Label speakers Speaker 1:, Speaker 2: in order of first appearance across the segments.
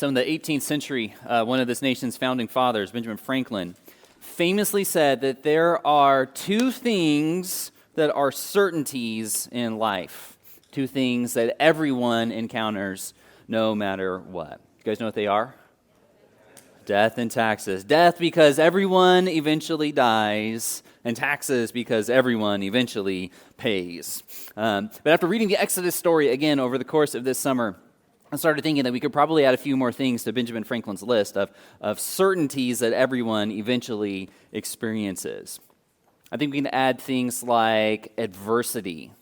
Speaker 1: So in the 18th century, one of this nation's founding fathers, Benjamin Franklin, famously said that there are two things that are certainties in life, two things that everyone encounters no matter what. You guys know what they are? Death and taxes. Death because everyone eventually dies, and taxes because everyone eventually pays. But after reading the Exodus story again over the course of this summer, I started thinking that we could probably add a few more things to Benjamin Franklin's list of certainties that everyone eventually experiences. I think we can add things like adversity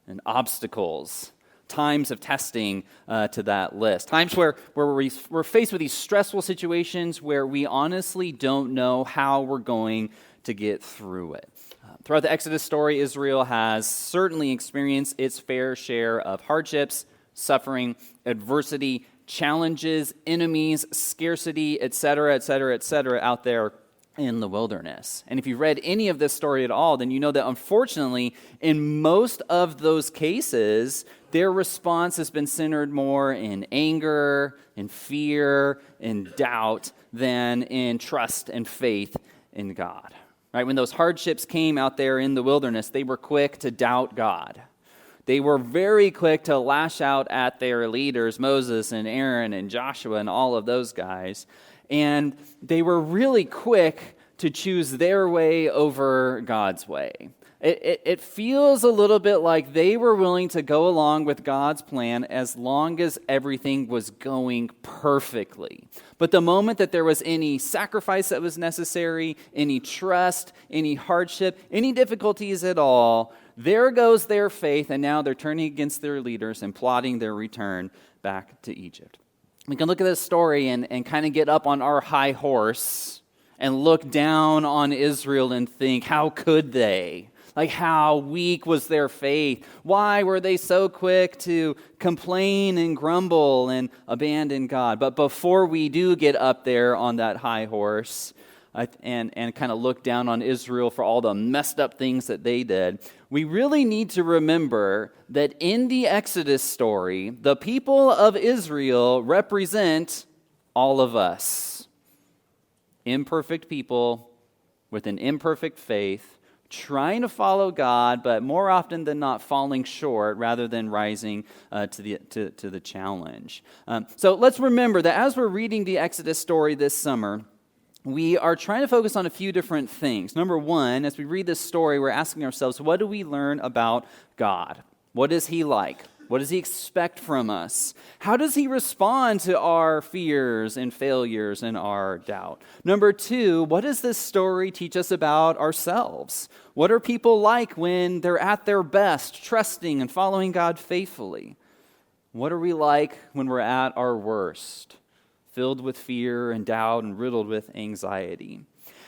Speaker 1: and obstacles, times of testing to that list. Times where we're faced with these stressful situations where we honestly don't know how we're going to get through it. Throughout the Exodus story, Israel has certainly experienced its fair share of hardships, suffering, adversity, challenges, enemies, scarcity, etc., out there in the wilderness. And if you've read any of this story at all, then you know that unfortunately, in most of those cases, their response has been centered more in anger, in fear, in doubt, than in trust and faith in God. Right? When those hardships came out there in the wilderness, they were quick to doubt God. They were very quick to lash out at their leaders, Moses and Aaron and Joshua and all of those guys. And they were really quick to choose their way over God's way. It feels a little bit like they were willing to go along with God's plan as long as everything was going perfectly. But the moment that there was any sacrifice that was necessary, any trust, any hardship, any difficulties at all, there goes their faith, and now they're turning against their leaders and plotting their return back to Egypt. We can look at this story and kind of get up on our high horse and look down on Israel and think, how could they? Like, how weak was their faith? Why were they so quick to complain and grumble and abandon God? But before we do get up there on that high horse and kind of look down on Israel for all the messed up things that they did, we really need to remember that in the Exodus story, the people of Israel represent all of us. Imperfect people with an imperfect faith, trying to follow God, but more often than not falling short rather than rising to the challenge. So let's remember that as we're reading the Exodus story this summer, we are trying to focus on a few different things. Number one, as we read this story, we're asking ourselves, what do we learn about God? What is He like? What does He expect from us? How does He respond to our fears and failures and our doubt? Number two, what does this story teach us about ourselves? What are people like when they're at their best, trusting and following God faithfully? What are we like when we're at our worst, filled with fear and doubt and riddled with anxiety?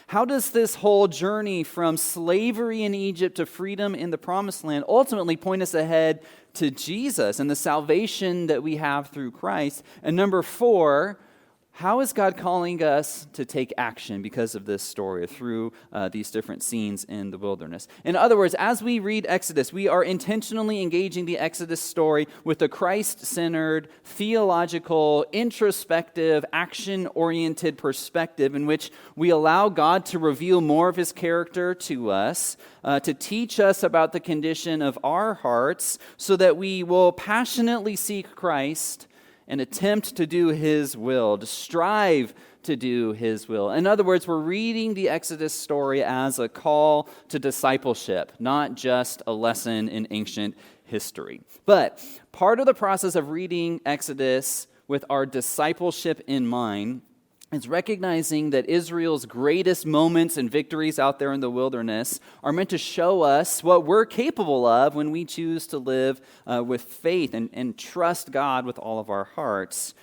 Speaker 1: How does this whole journey from slavery in Egypt to freedom in the Promised Land ultimately point us ahead to Jesus and the salvation that we have through Christ? And number four, how is God calling us to take action because of this story through these different scenes in the wilderness? In other words, as we read Exodus, we are intentionally engaging the Exodus story with a Christ-centered, theological, introspective, action-oriented perspective in which we allow God to reveal more of His character to us, to teach us about the condition of our hearts so that we will passionately seek Christ and attempt to do His will, to strive to do His will. In other words, we're reading the Exodus story as a call to discipleship, not just a lesson in ancient history. But part of the process of reading Exodus with our discipleship in mind is recognizing that Israel's greatest moments and victories out there in the wilderness are meant to show us what we're capable of when we choose to live with faith and trust God with all of our hearts.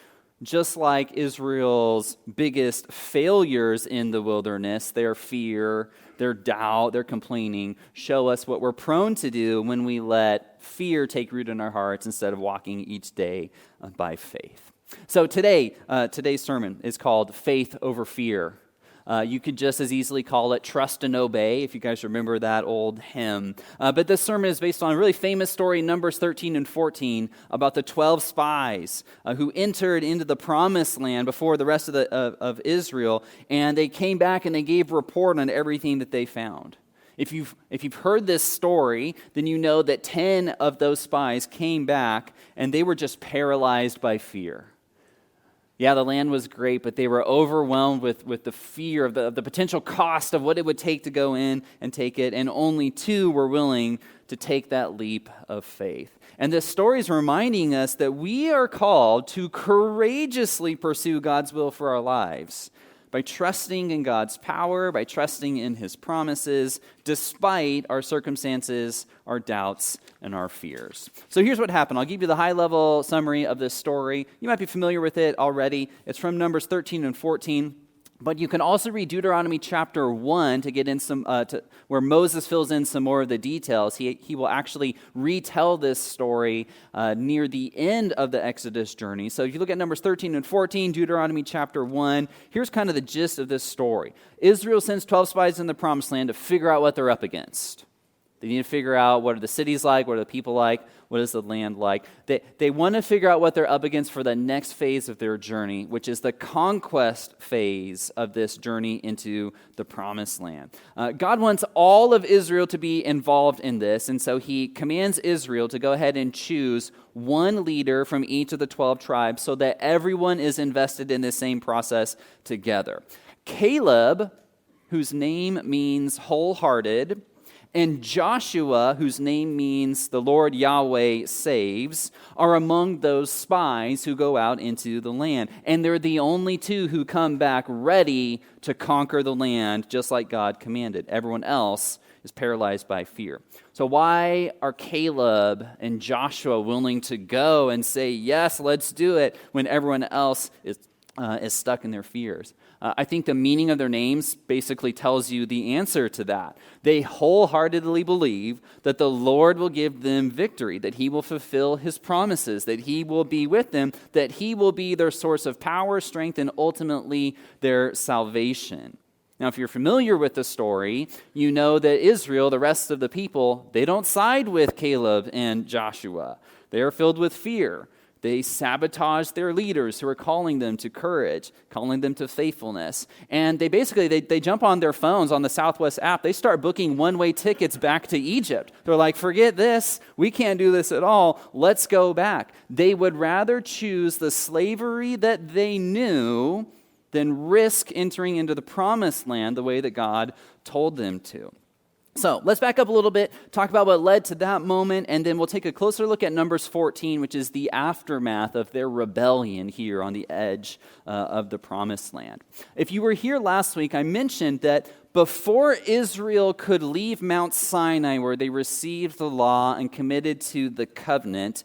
Speaker 1: Just like Israel's biggest failures in the wilderness, their fear, their doubt, their complaining, show us what we're prone to do when we let fear take root in our hearts instead of walking each day by faith. So today's sermon is called Faith Over Fear. You could just as easily call it Trust and Obey, if you guys remember that old hymn. But this sermon is based on a really famous story in Numbers 13 and 14 about the 12 spies who entered into the promised land before the rest of Israel, and they came back and they gave a report on everything that they found. If you've heard this story, then you know that 10 of those spies came back and they were just paralyzed by fear. Yeah, the land was great, but they were overwhelmed with the fear of the potential cost of what it would take to go in and take it, and only 2 were willing to take that leap of faith. And this story is reminding us that we are called to courageously pursue God's will for our lives by trusting in God's power, by trusting in His promises, despite our circumstances, our doubts, and our fears. So here's what happened. I'll give you the high-level summary of this story. You might be familiar with it already. It's from Numbers 13 and 14. But you can also read Deuteronomy chapter 1 to get in some where Moses fills in some more of the details. He will actually retell this story near the end of the Exodus journey. So if you look at Numbers 13 and 14, Deuteronomy chapter 1, here's kind of the gist of this story. Israel sends 12 spies in the promised land to figure out what they're up against. They need to figure out what are the cities like, what are the people like, what is the land like. They want to figure out what they're up against for the next phase of their journey, which is the conquest phase of this journey into the promised land. God wants all of Israel to be involved in this, and so He commands Israel to go ahead and choose one leader from each of the 12 tribes so that everyone is invested in this same process together. Caleb, whose name means wholehearted, and Joshua, whose name means the Lord Yahweh saves, are among those spies who go out into the land. And they're the only 2 who come back ready to conquer the land, just like God commanded. Everyone else is paralyzed by fear. So why are Caleb and Joshua willing to go and say, yes, let's do it, when everyone else is stuck in their fears? I think the meaning of their names basically tells you the answer to that. They wholeheartedly believe that the Lord will give them victory, that He will fulfill His promises, that He will be with them, that He will be their source of power, strength, and ultimately their salvation. Now, if you're familiar with the story, you know that Israel, the rest of the people, they don't side with Caleb and Joshua. They are filled with fear. They sabotage their leaders who are calling them to courage, calling them to faithfulness. And they jump on their phones on the Southwest app. They start booking one-way tickets back to Egypt. They're like, forget this. We can't do this at all. Let's go back. They would rather choose the slavery that they knew than risk entering into the promised land the way that God told them to. So let's back up a little bit, talk about what led to that moment, and then we'll take a closer look at Numbers 14, which is the aftermath of their rebellion here on the edge of the promised land. If you were here last week, I mentioned that before Israel could leave Mount Sinai, where they received the law and committed to the covenant,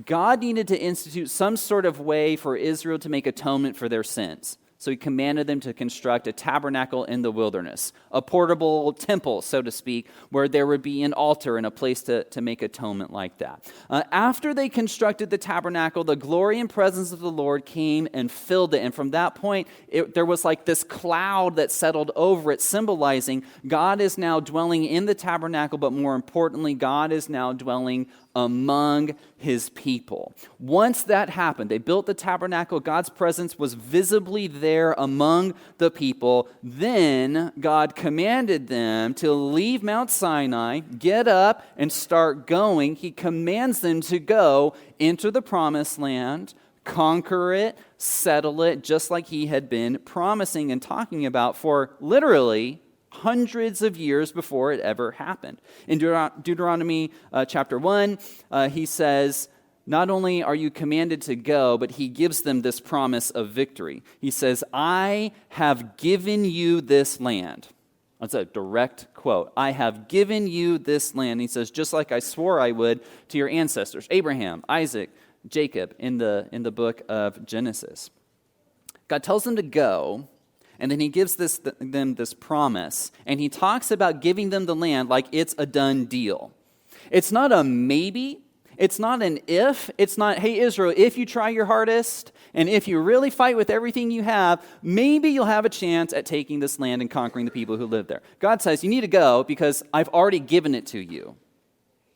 Speaker 1: God needed to institute some sort of way for Israel to make atonement for their sins. So He commanded them to construct a tabernacle in the wilderness, a portable temple, so to speak, where there would be an altar and a place to make atonement like that. After they constructed the tabernacle, the glory and presence of the Lord came and filled it. And from that point, there was like this cloud that settled over it, symbolizing God is now dwelling in the tabernacle, but more importantly, God is now dwelling among His people. Once that happened, they built the tabernacle, God's presence was visibly there among the people. Then God commanded them to leave Mount Sinai, get up, and start going. He commands them to go enter the promised land, conquer it, settle it, just like He had been promising and talking about for literally hundreds of years before it ever happened. In Deuteronomy chapter 1, He says, not only are you commanded to go, but He gives them this promise of victory. He says, I have given you this land. That's a direct quote. I have given you this land. He says, just like I swore I would to your ancestors, Abraham, Isaac, Jacob, in the book of Genesis. God tells them to go, and then He gives them this promise, and He talks about giving them the land like it's a done deal. It's not a maybe. It's not an if. It's not, hey, Israel, if you try your hardest and if you really fight with everything you have, maybe you'll have a chance at taking this land and conquering the people who live there. God says, you need to go because I've already given it to you.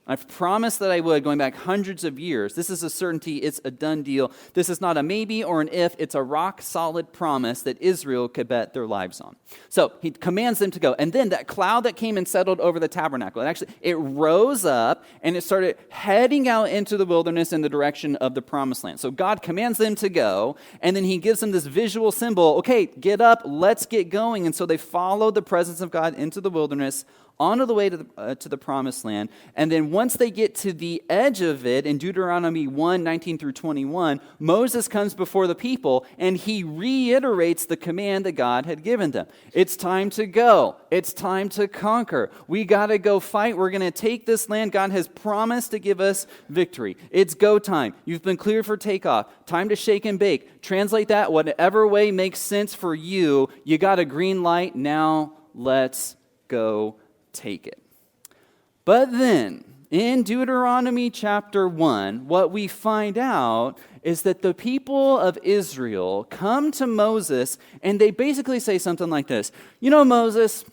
Speaker 1: I've promised that I would, going back hundreds of years. This is a certainty. It's a done deal. This is not a maybe or an if. It's a rock-solid promise that Israel could bet their lives on. So he commands them to go. And then that cloud that came and settled over the tabernacle, it rose up and it started heading out into the wilderness in the direction of the promised land. So God commands them to go, and then he gives them this visual symbol. Okay, get up, let's get going. And so they followed the presence of God into the wilderness, onto the way to the promised land. And then once they get to the edge of it, in Deuteronomy 1:19 through 21, Moses comes before the people and he reiterates the command that God had given them. It's time to go. It's time to conquer. We got to go fight. We're going to take this land. God has promised to give us victory. It's go time. You've been cleared for takeoff. Time to shake and bake. Translate that whatever way makes sense for you. You got a green light. Now let's go take it. But then, in Deuteronomy chapter 1, what we find out is that the people of Israel come to Moses and they basically say something like this. You know, Moses,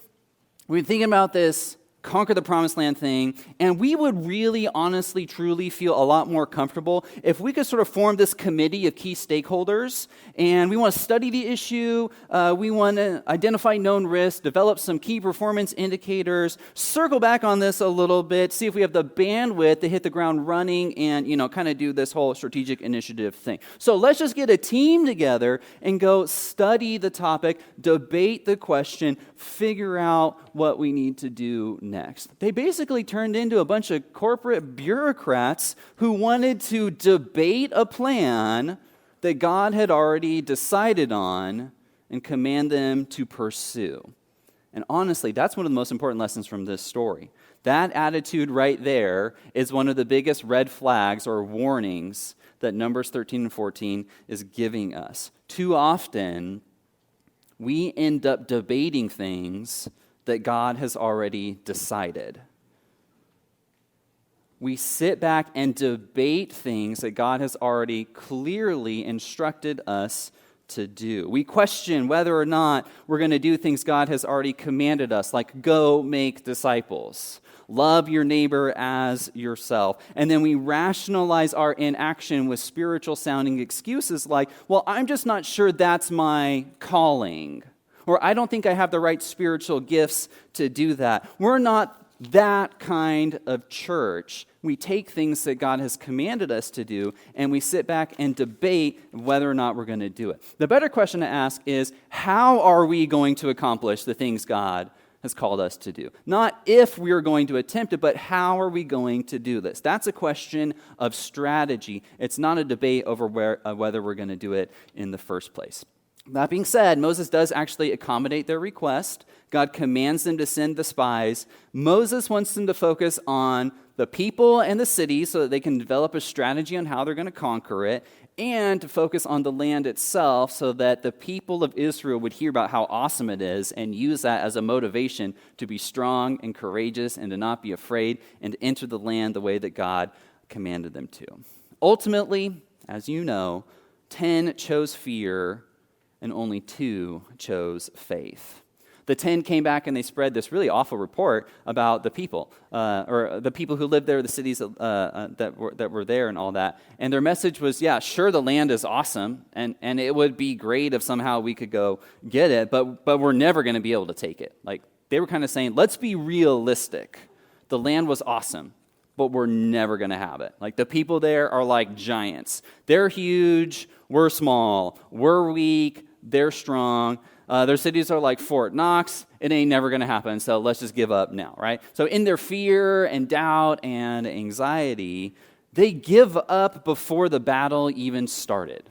Speaker 1: we've been thinking about this conquer the promised land thing, and we would really, honestly, truly feel a lot more comfortable if we could sort of form this committee of key stakeholders, and we want to study the issue, we want to identify known risks, develop some key performance indicators, circle back on this a little bit, see if we have the bandwidth to hit the ground running and, kind of do this whole strategic initiative thing. So let's just get a team together and go study the topic, debate the question, figure out what we need to do next. They basically turned into a bunch of corporate bureaucrats who wanted to debate a plan that God had already decided on and command them to pursue. And honestly, that's one of the most important lessons from this story. That attitude right there is one of the biggest red flags or warnings that Numbers 13 and 14 is giving us. Too often, we end up debating things that God has already decided. We sit back and debate things that God has already clearly instructed us to do. We question whether or not we're going to do things God has already commanded us, like go make disciples, love your neighbor as yourself. And then we rationalize our inaction with spiritual sounding excuses like, well, I'm just not sure that's my calling. Or I don't think I have the right spiritual gifts to do that. We're not that kind of church. We take things that God has commanded us to do, and we sit back and debate whether or not we're going to do it. The better question to ask is, how are we going to accomplish the things God has called us to do? Not if we are going to attempt it, but how are we going to do this? That's a question of strategy. It's not a debate over whether we're going to do it in the first place. That being said, Moses does actually accommodate their request. God commands them to send the spies. Moses wants them to focus on the people and the city so that they can develop a strategy on how they're going to conquer it, and to focus on the land itself so that the people of Israel would hear about how awesome it is and use that as a motivation to be strong and courageous and to not be afraid and to enter the land the way that God commanded them to. Ultimately, as you know, 10 chose fear and only 2 chose faith. The 10 came back and they spread this really awful report about the people, or the people who lived there, the cities that were there and all that. And their message was, yeah, sure, the land is awesome, and it would be great if somehow we could go get it, but we're never going to be able to take it. Like, they were kind of saying, let's be realistic. The land was awesome, but we're never going to have it. Like, the people there are like giants. They're huge, we're small. We're weak, they're strong. Their cities are like Fort Knox. It ain't never going to happen, so let's just give up now, right? So in their fear and doubt and anxiety, they give up before the battle even started.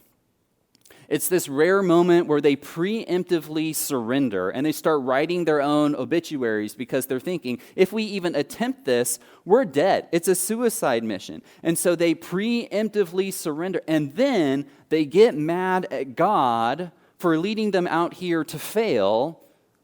Speaker 1: It's this rare moment where they preemptively surrender and they start writing their own obituaries because they're thinking, if we even attempt this, we're dead. It's a suicide mission. And so they preemptively surrender. And then they get mad at God for leading them out here to fail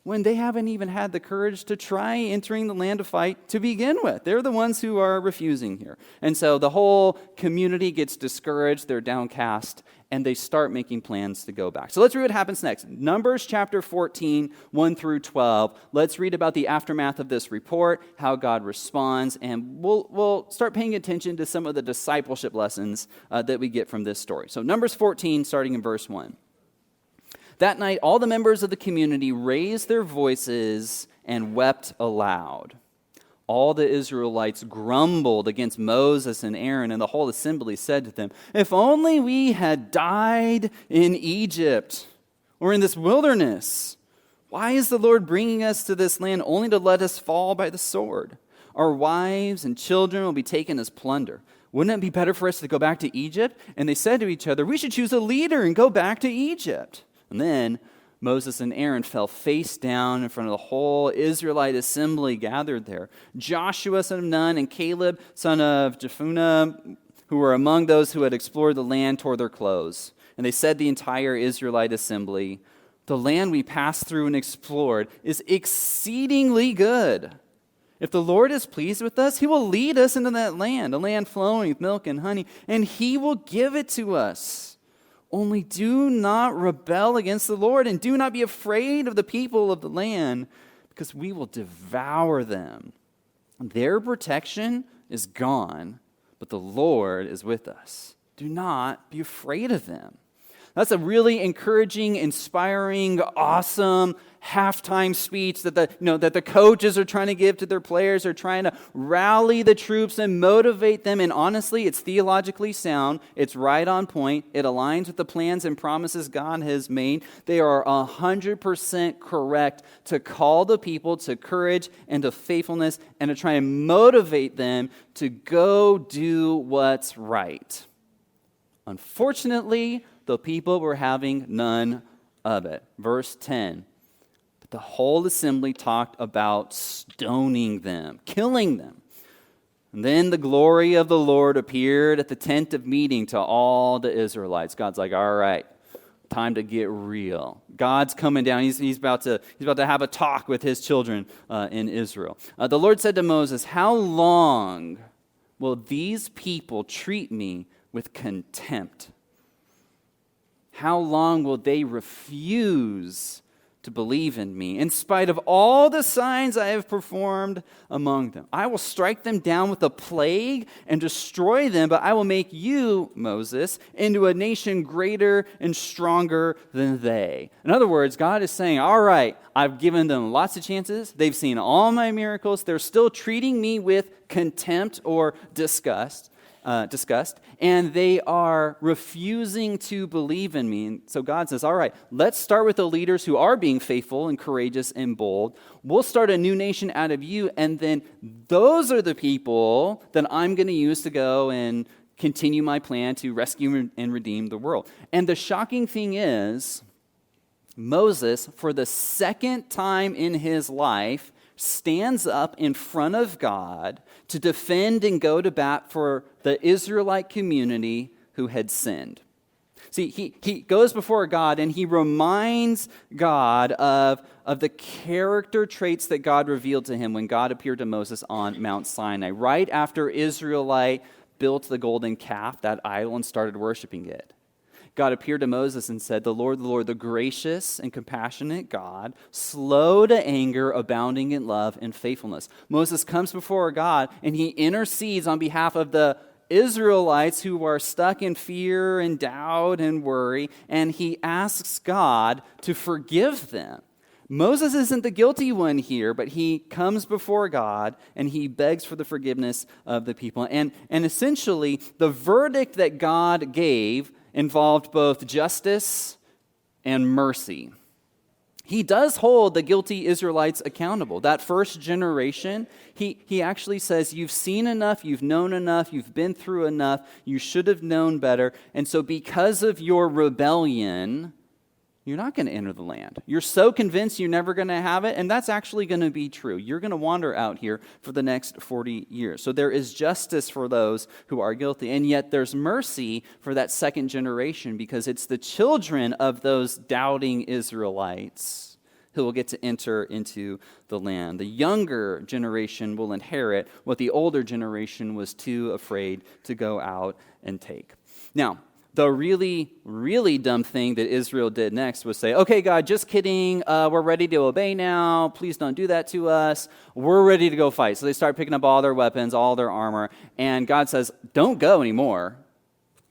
Speaker 1: when they haven't even had the courage to try entering the land to fight to begin with. They're the ones who are refusing here. And so the whole community gets discouraged, they're downcast, and they start making plans to go back. So let's read what happens next. Numbers chapter 14, 1 through 12. Let's read about the aftermath of this report, how God responds, and we'll start paying attention to some of the discipleship lessons that we get from this story. So Numbers 14, starting in verse 1. That night, all the members of the community raised their voices and wept aloud. All the Israelites grumbled against Moses and Aaron, and the whole assembly said to them, "If only we had died in Egypt or in this wilderness. Why is the Lord bringing us to this land only to let us fall by the sword? Our wives and children will be taken as plunder. Wouldn't it be better for us to go back to Egypt?" And they said to each other, "We should choose a leader and go back to Egypt." And then Moses and Aaron fell face down in front of the whole Israelite assembly gathered there. Joshua, son of Nun, and Caleb, son of Jephunneh, who were among those who had explored the land, tore their clothes. And they said to the entire Israelite assembly, "The land we passed through and explored is exceedingly good. If the Lord is pleased with us, he will lead us into that land, a land flowing with milk and honey, and he will give it to us. Only do not rebel against the Lord, and do not be afraid of the people of the land, because we will devour them. Their protection is gone, but the Lord is with us. Do not be afraid of them." That's a really encouraging, inspiring, awesome halftime speech that the coaches are trying to give to their players. They're trying to rally the troops and motivate them. And honestly, it's theologically sound. It's right on point. It aligns with the plans and promises God has made. They are 100% correct to call the people to courage and to faithfulness and to try and motivate them to go do what's right. Unfortunately, the people were having none of it. Verse 10. But the whole assembly talked about stoning them, killing them. And then the glory of the Lord appeared at the tent of meeting to all the Israelites. God's like, all right, time to get real. God's coming down. He's about to have a talk with his children in Israel. The Lord said to Moses, "How long will these people treat me with contempt? How long will they refuse to believe in me, in spite of all the signs I have performed among them? I will strike them down with a plague and destroy them, but I will make you, Moses, into a nation greater and stronger than they." In other words, God is saying, all right, I've given them lots of chances. They've seen all my miracles. They're still treating me with contempt or disgust, and they are refusing to believe in me. And so God says, all right, let's start with the leaders who are being faithful and courageous and bold. We'll start a new nation out of you, and then those are the people that I'm going to use to go and continue my plan to rescue and redeem the world. And the shocking thing is, Moses, for the second time in his life, stands up in front of God to defend and go to bat for the Israelite community who had sinned. See, he goes before God and he reminds God of the character traits that God revealed to him when God appeared to Moses on Mount Sinai, right after Israelite built the golden calf, that idol, and started worshiping it. God appeared to Moses and said, the Lord, the gracious and compassionate God, slow to anger, abounding in love and faithfulness. Moses comes before God and he intercedes on behalf of the Israelites who are stuck in fear and doubt and worry, and he asks God to forgive them. Moses isn't the guilty one here, but he comes before God and he begs for the forgiveness of the people. And essentially, the verdict that God gave involved both justice and mercy. He does hold the guilty Israelites accountable. That first generation, he actually says, you've seen enough, you've known enough, you've been through enough, you should have known better. And so because of your rebellion, you're not going to enter the land. You're so convinced you're never going to have it, and that's actually going to be true. You're going to wander out here for the next 40 years. So there is justice for those who are guilty, and yet there's mercy for that second generation because it's the children of those doubting Israelites who will get to enter into the land. The younger generation will inherit what the older generation was too afraid to go out and take. Now, the really, really dumb thing that Israel did next was say, okay, God, just kidding. We're ready to obey now. Please don't do that to us. We're ready to go fight. So they start picking up all their weapons, all their armor. And God says, don't go anymore.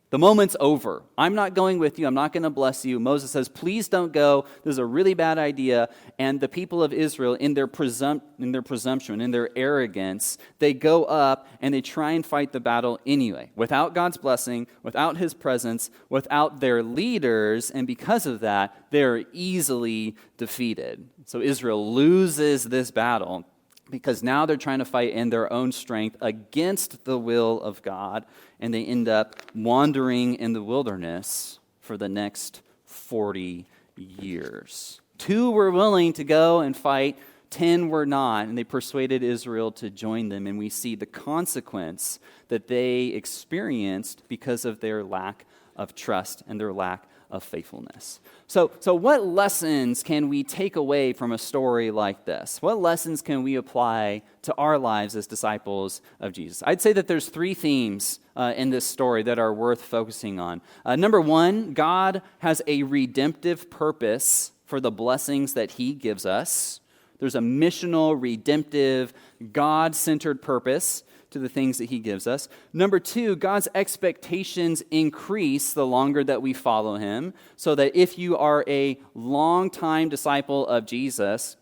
Speaker 1: The moment's over. I'm not going with you. I'm not going to bless you. Moses says, please don't go. This is a really bad idea. And the people of Israel, in their presumption, in their arrogance, they go up and they try and fight the battle anyway, without God's blessing, without his presence, without their leaders. And because of that, they're easily defeated. So Israel loses this battle because now they're trying to fight in their own strength against the will of God, and they end up wandering in the wilderness for the next 40 years. 2 were willing to go and fight, 10 were not, and they persuaded Israel to join them, and we see the consequence that they experienced because of their lack of trust and their lack of faithfulness. So what lessons can we take away from a story like this? What lessons can we apply to our lives as disciples of Jesus? I'd say that there's 3 themes in this story that are worth focusing on. Number 1, God has a redemptive purpose for the blessings that he gives us. There's a missional, redemptive, God-centered purpose to the things that he gives us. Number 2, God's expectations increase the longer that we follow him, so that if you are a long-time disciple of Jesus,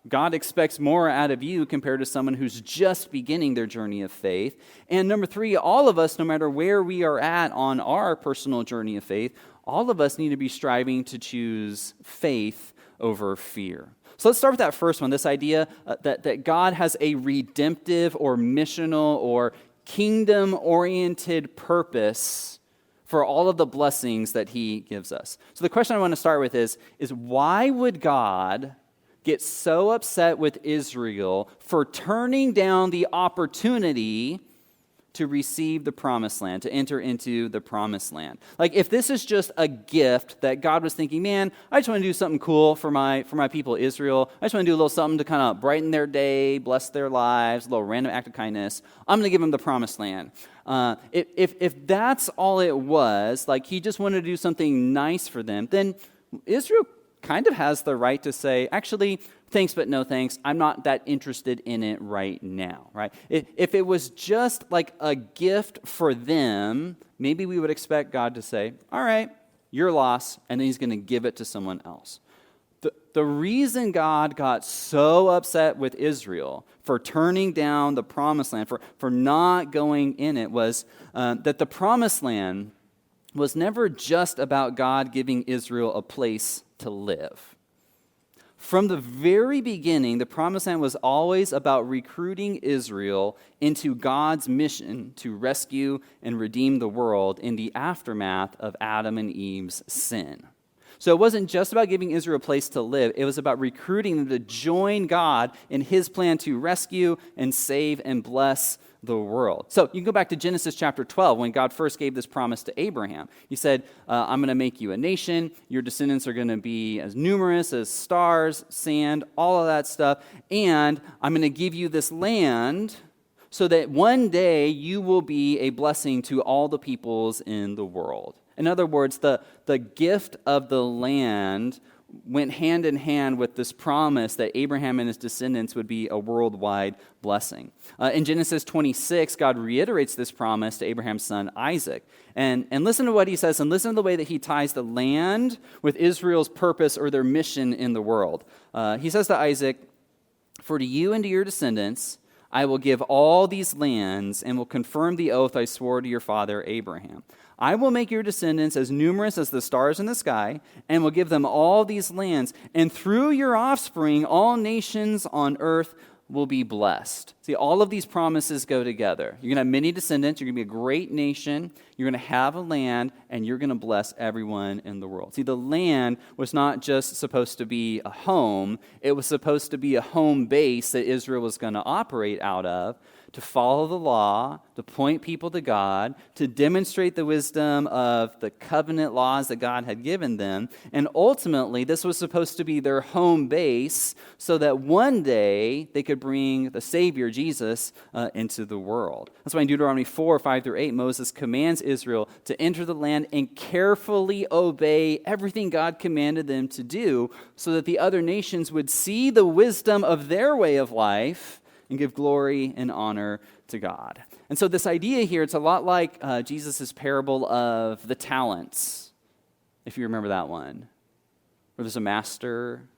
Speaker 1: God expects more out of you compared to someone who's just beginning their journey of faith. And number 3, all of us, no matter where we are at on our personal journey of faith, all of us need to be striving to choose faith over fear. So let's start with that first one, this idea that God has a redemptive or missional or kingdom-oriented purpose for all of the blessings that he gives us. So the question I want to start with is why would God get so upset with Israel for turning down the opportunity to receive the promised land, to enter into the promised land? Like, if this is just a gift that God was thinking, man, I just want to do something cool for my people Israel. I just want to do a little something to kind of brighten their day, bless their lives, a little random act of kindness. I'm going to give them the promised land. If that's all it was, like he just wanted to do something nice for them, then Israel kind of has the right to say, actually, thanks, but no thanks. I'm not that interested in it right now, right? If it was just like a gift for them, maybe we would expect God to say, all right, your loss, and then he's going to give it to someone else. The reason God got so upset with Israel for turning down the promised land, for not going in it, was that the promised land was never just about God giving Israel a place to live. From the very beginning, the Promised Land was always about recruiting Israel into God's mission to rescue and redeem the world in the aftermath of Adam and Eve's sin. So it wasn't just about giving Israel a place to live. It was about recruiting them to join God in his plan to rescue and save and bless the world. So you can go back to Genesis chapter 12 when God first gave this promise to Abraham. He said, I'm going to make you a nation. Your descendants are going to be as numerous as stars, sand, all of that stuff. And I'm going to give you this land so that one day you will be a blessing to all the peoples in the world. In other words, the gift of the land went hand in hand with this promise that Abraham and his descendants would be a worldwide blessing. In Genesis 26, God reiterates this promise to Abraham's son Isaac. And listen to what he says, and listen to the way that he ties the land with Israel's purpose or their mission in the world. He says to Isaac, "For to you and to your descendants I will give all these lands and will confirm the oath I swore to your father Abraham. I will make your descendants as numerous as the stars in the sky, and will give them all these lands. And through your offspring, all nations on earth will be blessed." See, all of these promises go together. You're going to have many descendants. You're going to be a great nation. You're going to have a land, and you're going to bless everyone in the world. See, the land was not just supposed to be a home. It was supposed to be a home base that Israel was going to operate out of, to follow the law, to point people to God, to demonstrate the wisdom of the covenant laws that God had given them. And ultimately, this was supposed to be their home base so that one day they could bring the Savior, Jesus, into the world. That's why in Deuteronomy 4, 5-8, Moses commands Israel to enter the land and carefully obey everything God commanded them to do so that the other nations would see the wisdom of their way of life and give glory and honor to God. And so this idea here, it's a lot like Jesus' parable of the talents, if you remember that one, where there's a master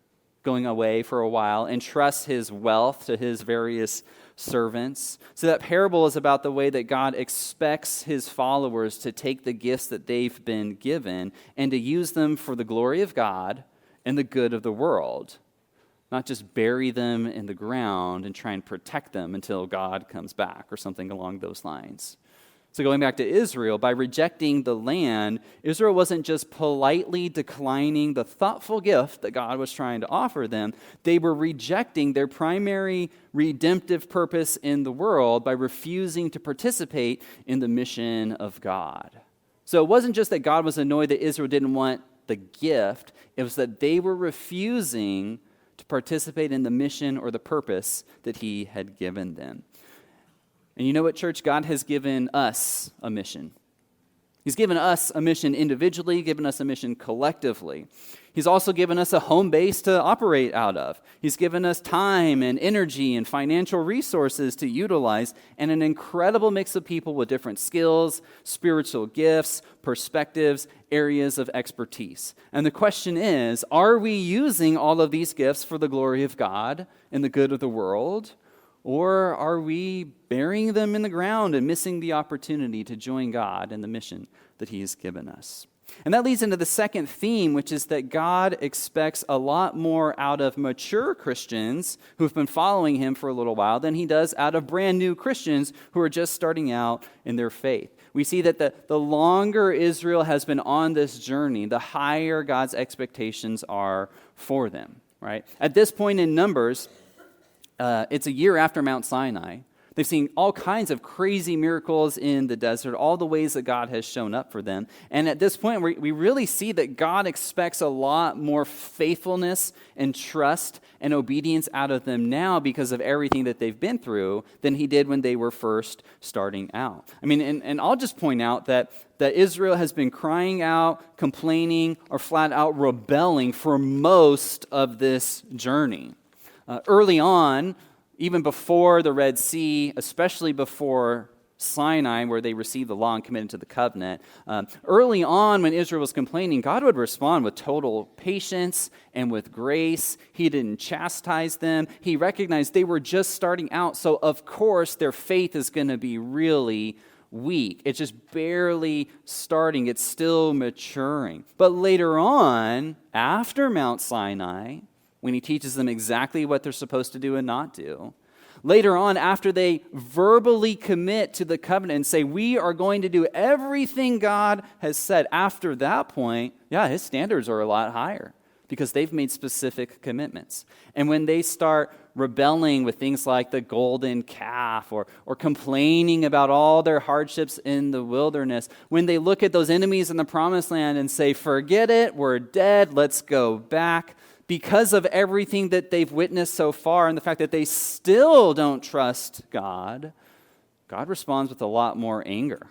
Speaker 1: going away for a while and trusts his wealth to his various servants. So that parable is about the way that God expects his followers to take the gifts that they've been given and to use them for the glory of God and the good of the world. Not just bury them in the ground and try and protect them until God comes back or something along those lines. So going back to Israel, by rejecting the land, Israel wasn't just politely declining the thoughtful gift that God was trying to offer them. They were rejecting their primary redemptive purpose in the world by refusing to participate in the mission of God. So it wasn't just that God was annoyed that Israel didn't want the gift. It was that they were refusing to participate in the mission or the purpose that he had given them. And you know what, church? God has given us a mission. He's given us a mission individually, given us a mission collectively. He's also given us a home base to operate out of. He's given us time and energy and financial resources to utilize, and an incredible mix of people with different skills, spiritual gifts, perspectives, areas of expertise. And the question is, are we using all of these gifts for the glory of God and the good of the world? Or are we burying them in the ground and missing the opportunity to join God in the mission that he has given us? And that leads into the second theme, which is that God expects a lot more out of mature Christians who've been following him for a little while than he does out of brand new Christians who are just starting out in their faith. We see that the longer Israel has been on this journey, the higher God's expectations are for them, right? At this point in Numbers, it's a year after Mount Sinai. They've seen all kinds of crazy miracles in the desert, all the ways that God has shown up for them. And at this point, we really see that God expects a lot more faithfulness and trust and obedience out of them now because of everything that they've been through than he did when they were first starting out. I mean, and I'll just point out that Israel has been crying out, complaining, or flat out rebelling for most of this journey. Early on, even before the Red Sea, especially before Sinai, where they received the law and committed to the covenant, early on when Israel was complaining, God would respond with total patience and with grace. He didn't chastise them. He recognized they were just starting out, so of course their faith is going to be really weak. It's just barely starting. It's still maturing. But later on, after Mount Sinai, when he teaches them exactly what they're supposed to do and not do. Later on, after they verbally commit to the covenant and say, we are going to do everything God has said, after that point, his standards are a lot higher because they've made specific commitments. And when they start rebelling with things like the golden calf or complaining about all their hardships in the wilderness, when they look at those enemies in the promised land and say, forget it, we're dead, let's go back, because of everything that they've witnessed so far and the fact that they still don't trust God, God responds with a lot more anger,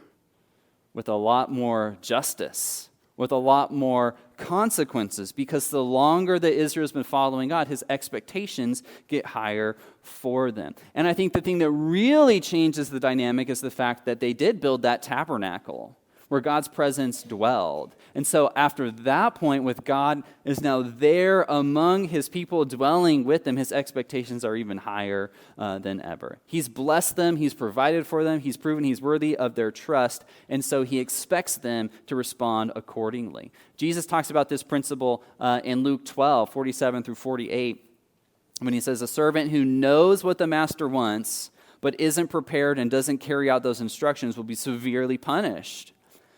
Speaker 1: with a lot more justice, with a lot more consequences, because the longer that Israel's been following God, his expectations get higher for them. And I think the thing that really changes the dynamic is the fact that they did build that tabernacle where God's presence dwelled. And so after that point, with God is now there among his people, dwelling with them, his expectations are even higher than ever. He's blessed them, he's provided for them, he's proven he's worthy of their trust, and so he expects them to respond accordingly. Jesus talks about this principle in Luke 12, 47 through 48, when he says, a servant who knows what the master wants but isn't prepared and doesn't carry out those instructions will be severely punished.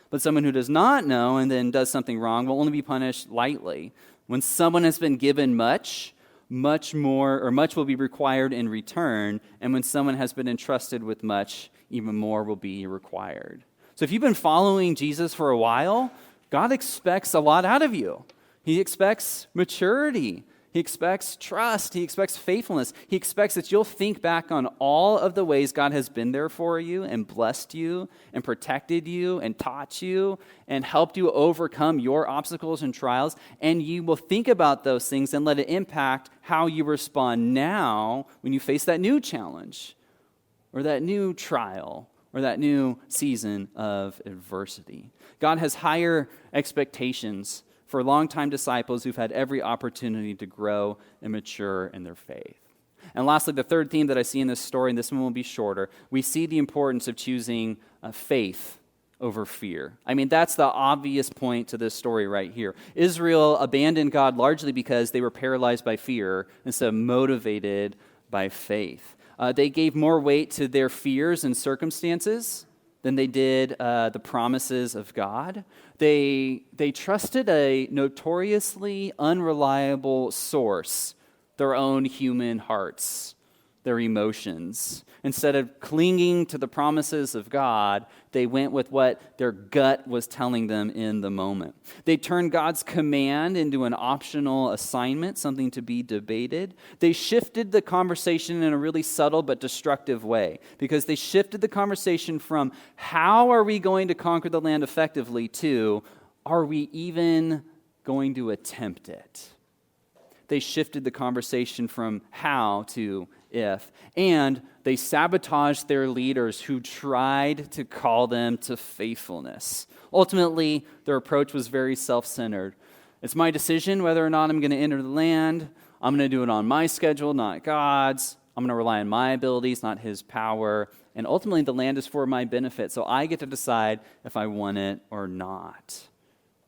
Speaker 1: But someone who does not know and then does something wrong will only be punished lightly. When someone has been given much will be required in return. And when someone has been entrusted with much, even more will be required. So if you've been following Jesus for a while, God expects a lot out of you. He expects maturity. He expects trust. He expects faithfulness. He expects that you'll think back on all of the ways God has been there for you and blessed you and protected you and taught you and helped you overcome your obstacles and trials. And you will think about those things and let it impact how you respond now when you face that new challenge or that new trial or that new season of adversity. God has higher expectations for longtime disciples who've had every opportunity to grow and mature in their faith. And lastly, the third theme that I see in this story, and this one will be shorter, we see the importance of choosing faith over fear. I mean, that's the obvious point to this story right here. Israel abandoned God largely because they were paralyzed by fear instead of motivated by faith. They gave more weight to their fears and circumstances than they did the promises of God. They trusted a notoriously unreliable source, their own human hearts, their emotions. Instead of clinging to the promises of God, they went with what their gut was telling them in the moment. They turned God's command into an optional assignment, something to be debated. They shifted the conversation in a really subtle but destructive way, because they shifted the conversation from how are we going to conquer the land effectively to are we even going to attempt it? They shifted the conversation from how to if. And they sabotaged their leaders who tried to call them to faithfulness. Ultimately, their approach was very self-centered. It's my decision whether or not I'm going to enter the land. I'm going to do it on my schedule, not God's. I'm going to rely on my abilities, not his power. And ultimately, the land is for my benefit, so I get to decide if I want it or not.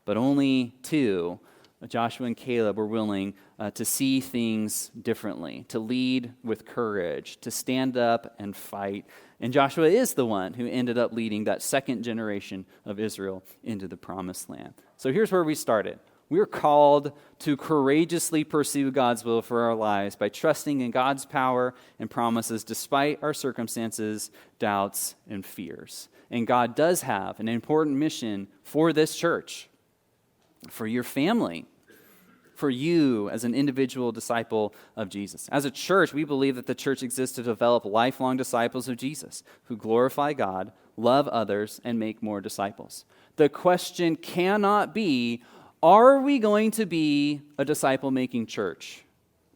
Speaker 1: But only two, Joshua and Caleb, were willing to see things differently, to lead with courage, to stand up and fight. And Joshua is the one who ended up leading that second generation of Israel into the promised land. So here's where we started. We're called to courageously pursue God's will for our lives by trusting in God's power and promises despite our circumstances, doubts, and fears. And God does have an important mission for this church, for your family, for you as an individual disciple of Jesus. As a church, we believe that the church exists to develop lifelong disciples of Jesus who glorify God, love others, and make more disciples. The question cannot be, are we going to be a disciple-making church?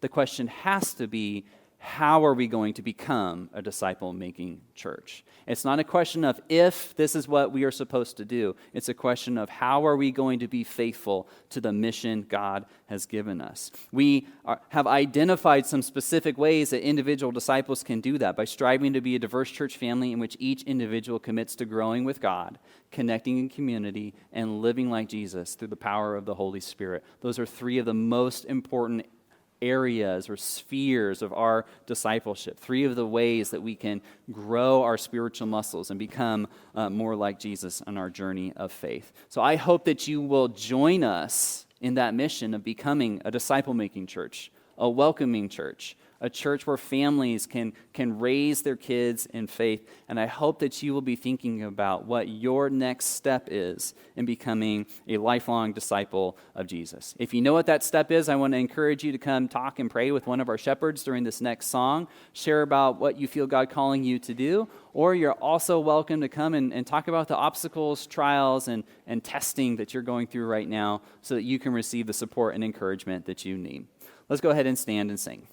Speaker 1: The question has to be, how are we going to become a disciple-making church? It's not a question of if this is what we are supposed to do. It's a question of how are we going to be faithful to the mission God has given us. We have identified some specific ways that individual disciples can do that by striving to be a diverse church family in which each individual commits to growing with God, connecting in community, and living like Jesus through the power of the Holy Spirit. Those are three of the most important areas or spheres of our discipleship, three of the ways that we can grow our spiritual muscles and become more like Jesus on our journey of faith. So I hope that you will join us in that mission of becoming a disciple-making church, a welcoming church, a church where families can raise their kids in faith. And I hope that you will be thinking about what your next step is in becoming a lifelong disciple of Jesus. If you know what that step is, I want to encourage you to come talk and pray with one of our shepherds during this next song. Share about what you feel God calling you to do. Or you're also welcome to come and talk about the obstacles, trials, and testing that you're going through right now so that you can receive the support and encouragement that you need. Let's go ahead and stand and sing.